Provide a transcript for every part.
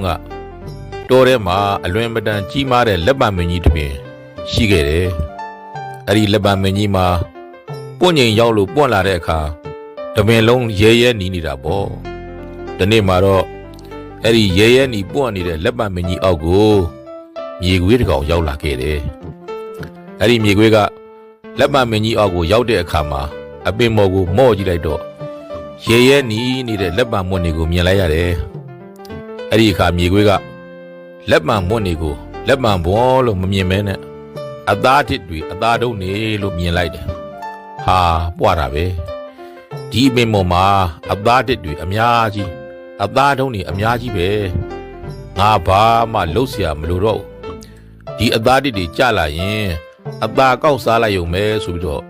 ကတော်ထဲမှာအလွန်မတန်ကြီးမားတဲ့လက်ပံမင်းကြီးတစ်ပင်ရှိခဲ့တယ်။အဲ့ဒီလက်ပံမင်းကြီးမှာပွင့်ငိမ်ရောက်လို့ပွင့်လာတဲ့အခါတပင်လုံးရဲရဲနီးနေတာပေါ့။ဒီနေ့မှာတော့အဲ့ဒီရဲရဲနီးပွင့်နေတဲ့လက်ပံမင်းကြီးအောက်ကိုမြေခွေးတစ်ကောင်ရောက်လာခဲ့တယ်။အဲ့ဒီမြေခွေးကလက်ပံမင်းကြီးအောက်ကိုရောက်တဲ့အခါမှာအပင်မော်ကိုမော့ကြည့်လိုက်တော့ရဲရဲနီးနေတဲ့လက်ပံမွတ်တွေကိုမြင်လိုက်ရတယ်။အဲ့ဒီအခါမြေခွေးကလက်ပံမွတ်တွေကိုလက်ပံဘောလို့မမြင်မဲနဲ့အသားတစ်တွေအသားတုံးနေလို့မြင်လိုက်တယ်။ဟာပွားတာပဲ။ဒီပင်ပေါ်မှာအသားတစ်တွေအများကြီးအသားတုံးတွေအများကြီးပဲ။ငါဘာမှလှုပ်เสียမလို့တော့ဒီအသားတစ်တွေကြလာရင်အသားကောက်စားလိုက်ရုံပဲဆိုပြီးတော့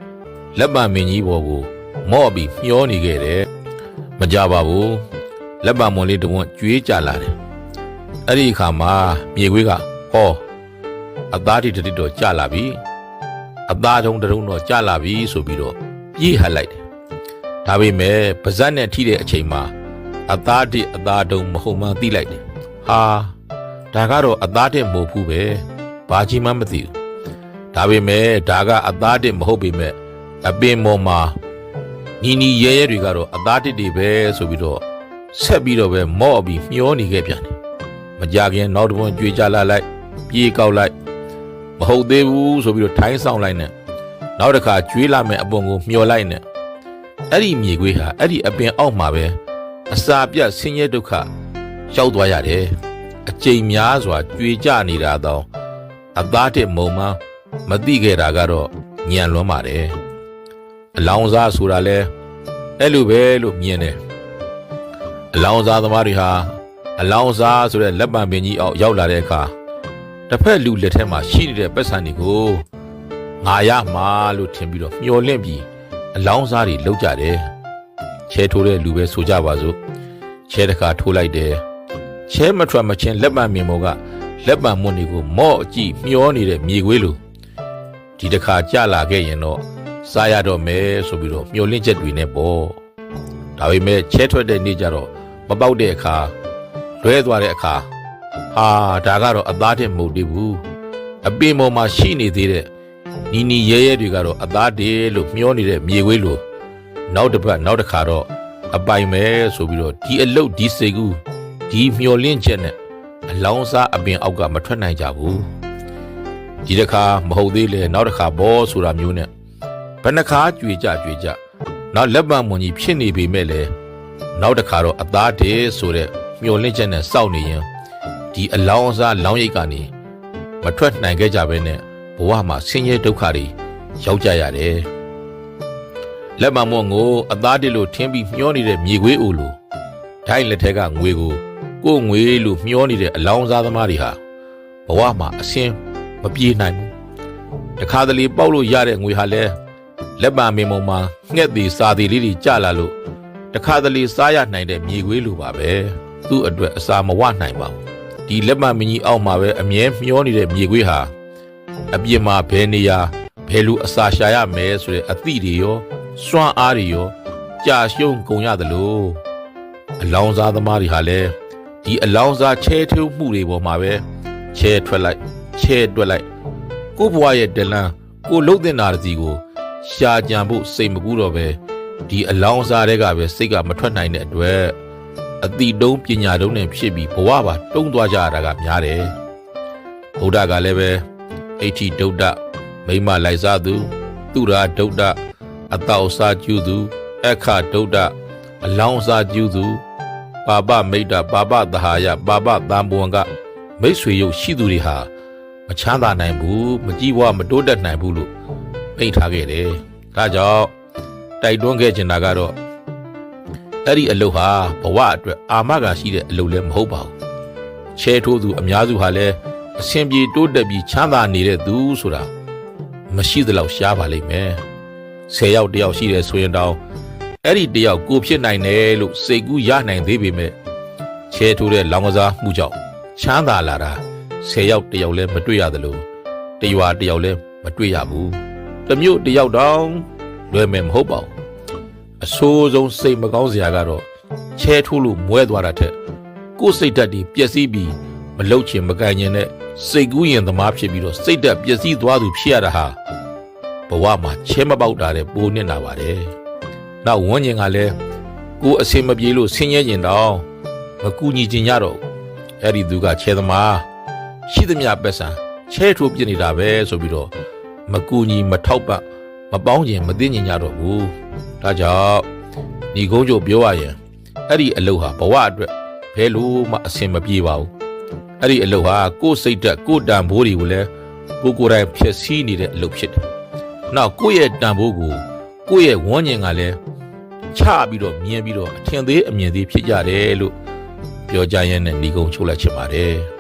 လက်ပံမင်းကြီးဘောကိုမော့ပြီးမျောနေခဲ့တယ်။မကြပါဘူး။လက်ပံမွန်လေးတဝန်းကျွေးကြလာတယ်။အဲ့ဒီအခါမှာမြေခွေးကဟောအသားတိတိတော့ကြလာပြီအသားတုံးတုံးတော့ကြလာပြီဆိုပြီးတော့ပြေးဟပ်လိုက်တယ်ဒါပေမဲ့ပါဇက်နဲ့ထိတဲ့အချိန်မှာအသားတိအသားတုံးမဟုတ်မှသိလိုက်တယ်ဟာဒါကတော့အသားတစ်မဟုတ်ဘူးပဲဘာကြီးမှမသိဘူးဒါပေမဲ့ဒါကအသားတစ်မဟုတ်ပေမဲ့အပင်ပေါ်မှာနီရဲရဲတွေကတော့အသားတစ်တွေပဲဆိုပြီးတော့ဆက်ပြီးတော့ပဲမော့ပြီးမျောနေခဲ့ပြန်တယ်မကြခင်နောက်တစ်ပွင့်ကြွေကြလာလိုက်ပြေးကောက်လိုက်မဟုတ်သေးဘူးဆိုပြီးတော့ထိုင်းဆောင်လိုက်နဲ့နောက်တစ်ခါကျွေးလာမယ်အပုံကိုမျောလိုက်နဲ့အဲ့ဒီမြေခွေးဟာအဲ့ဒီအပင်အောက်မှာပဲအစာပြတ်ဆင်းရဲဒုက္ခရောက်သွားရတယ်အကြိမ်များစွာကြွေကြနေတာတော့အသားတစ်မုံမှမသိခဲ့တာကတော့ညံလွန်းပါတယ်အလောင်းစားဆိုတာလဲအဲ့လိုပဲလို့မြင်တယ်အလောင်းစားသမားတွေဟာအလောင်းစားဆိုတဲ့လက်ပံပင်ကြီးအောက်ရောက်လာတဲ့အခါတစ်ဖက်လူလက်ထဲမှာရှိနေတဲ့ပက်ဆန်တွေကိုငါရမှာလို့ထင်ပြီးတော့မျောလင့်ပြီးအလောင်းစားတွေလောက်ကြတယ်ချဲထိုးတဲ့လူပဲဆိုကြပါစို့ချဲတစ်ခါထိုးလိုက်တယ်ချဲမထွက်မချင်းလက်ပံမြင်မောကလက်ပံမွန်းတွေကိုမော့အကြည့်မျောနေတဲ့မြေခွေးလိုဒီတစ်ခါကြလာခဲ့ရင်တော့စားရတော့မယ်ဆိုပြီးတော့မျောလင့်ချက်တွေနဲ့ပေါ့ဒါပေမဲ့ချဲထွက်တဲ့နေ့ကျတော့မပေါက်တဲ့အခါလွဲသွားတဲ့အခါဟာဒါကတော့အသားတည်းမဟုတ်သေးဘူးအပင်ပေါ်မှာရှိနေသေးတဲ့နီရဲရဲတွေကတော့အသားတည်းလို့မျောနေတဲ့မြေခွေးလိုနောက်တစ်ပတ်နောက်တစ်ခါတော့အပိုင်ပဲဆိုပြီးတော့ဒီအလုတ်ဒီစိတ်ကူးဒီမျောလင့်ချက်နဲ့အလောင်းစားအပင်အောက်ကမထွက်နိုင်ကြဘူးဒီတစ်ခါမဟုတ်သေးလေနောက်တစ်ခါဘောဆိုတာမျိုးနဲ့ဘယ်နှခါကြွေကြနောက်လက်ပံမွန်ကြီးဖြစ်နေပေမဲ့လေနောက်တစ်ခါတော့အသားတည်းဆိုတဲ့မျောလင့်ချက်နဲ့စောင့်နေရင်ဒီအလောင်းစားလောင်းရိပ်ကနေမထွက်နိုင်ခဲ့ကြဘဲနဲ့ဘဝမှာဆင်းရဲဒုက္ခတွေရောက်ကြရတယ်လက်မမော့ကိုအသားတစ်လို့ထင်းပြီးမျောနေတဲ့မြေခွေးအိုလိုဒိုင်းလက်ထက်ကငွေကိုငွေလို့မျောနေတဲ့အလောင်းစားသမားတွေဟာဘဝမှာအဆင်းမပြေနိုင်ဘူးတခါတလေပေါက်လို့ရတဲ့ငွေဟာလဲလက်ပံမင်းမုံမှာငှက်သေးစာသေးလေးတွေကျလာလို့တခါတလေစားရနိုင်တဲ့မြေခွေးလိုပါပဲသူ့အတွက်အစာမဝနိုင်ပါဘူးဒီလက်မမင်းကြီးအောက်မှာပဲအမြဲမျောနေတဲ့မြေခွေးဟာအပြစ်မှာဘယ်နေရာဘယ်လိုအစာရှာရမယ်ဆိုတဲ့အသည့်တွေရောစွမ်းအားတွေရောကြာရှုံးကုန်ရသလိုအလောင်းစားသမားတွေဟာလည်းဒီအလောင်းစားချဲထိုးမှုတွေပေါ်မှာပဲချဲထွက်လိုက်ချဲတွက်လိုက်ကို့ဘဝရဲ့ဒလန်ကိုလှုပ်တင်တာစီကိုရှာကြံဖို့စိတ်မကူးတော့ပဲဒီအလောင်းစားတွေကပဲစိတ်ကမထွက်နိုင်တဲ့အတွက်အတိတုံးပညာတုံးနဲ့ဖြစ်ပြီးဘဝပါတုံးသွားကြရတာကများတယ်ဗုဒ္ဓကလည်းပဲအဋ္ဌိဒုဒ္ဒမိမလိုက်စားသူသူရာဒုဒ္ဒအတောက်စားကျူးသူအခဒုဒ္ဒအလောင်းစားကျူးသူပါပမိတ်တပါပသဟာယပါပသံပွန်ကမိတ်ဆွေရုပ်ရှိသူတွေဟာမချမ်းသာနိုင်ဘူးမကြည်ဝမတိုးတက်နိုင်ဘူးလို့ပိတ်ထားခဲ့တယ်ဒါကြောင့်တိုက်တွန်းခဲ့ချင်တာကတော့အဲ့ဒီအလုပ်ဟာဘဝအတွက်အာမခံရှိတဲ့အလုပ်လည်းမဟုတ်ပါဘူးချဲထိုးသူအများစုဟာလည်းအဆင်ပြေတိုးတက်ပြီးချမ်းသာနေတဲ့သူဆိုတာမရှိသလောက်ရှားပါလိမ့်မယ်10ယောက်တယောက်ရှိတယ်ဆိုရင်တောင်အဲ့ဒီတယောက်ကိုဖြစ်နိုင်တယ်လို့စိတ်ကူးရနိုင်သေးပေမဲ့ချဲထိုးတဲ့လောင်းကစားမှုကြောင့်ချမ်းသာလာတာ10ယောက်တယောက်လည်းမတွေ့ရသလိုတရွာတယောက်လည်းမတွေ့ရဘူးတစ်မြို့တယောက်တောင်လွယ်မယ်မဟုတ်ပါဘူးအဆိုးဆုံးစိတ်မကောင်းစရာကတော့ချဲထိုးလို့မွဲသွားတာထက် ကိုယ်စိတ်ဓာတ်တွေပျက်စီးပြီးမလှုပ်ချင်မကန်ချင်တဲ့စိတ်ကူးရင်သမားဖြစ်ပြီးတော့စိတ်ဓာတ်ပျက်စီးသွားသူဖြစ်ရတာဟာဘဝမှာချဲမပေါက်တာတဲ့ပိုနစ်နာပါတယ်။နောက်ဝန်းကျင်ကလည်းကိုယ်အစင်မပြေလို့ဆင်းရဲကျင်တော့မကူညီချင်ကြတော့အဲ့ဒီသူကချဲသမားရှိသမျှပက်ဆံချဲထိုးပြစ်နေတာပဲဆိုပြီးတော့မကူညီမထောက်ပံ့မပေါင်းကျင်မသိညင်ကြတော့ဘူး။ဒါကြောင့်ဒီကုန်းကျိုးပြောရရင်အဲ့ဒီအလုပ်ဟာဘဝအတွက်ဘယ်လို့မှအဆင်မပြေပါဘူး။အဲ့ဒီအလုပ်ဟာကိုယ်စိတ်ဓာတ်ကိုယ်တန်ဖိုးတွေကိုလည်းကိုယ်တိုင်ဖျက်ဆီးနေတဲ့အလုပ်ဖြစ်တယ်။နောက်ကိုယ့်ရဲ့တန်ဖိုးကိုကိုယ့်ရဲ့ဝန်းကျင်ကလည်းချပြီးတော့မြင်ပြီးတော့အထင်သေးအမြင်သေးဖြစ်ကြတယ်လို့ပြောကြရတဲ့ဒီကုန်းချုပ်လိုက်ချင်ပါတယ်။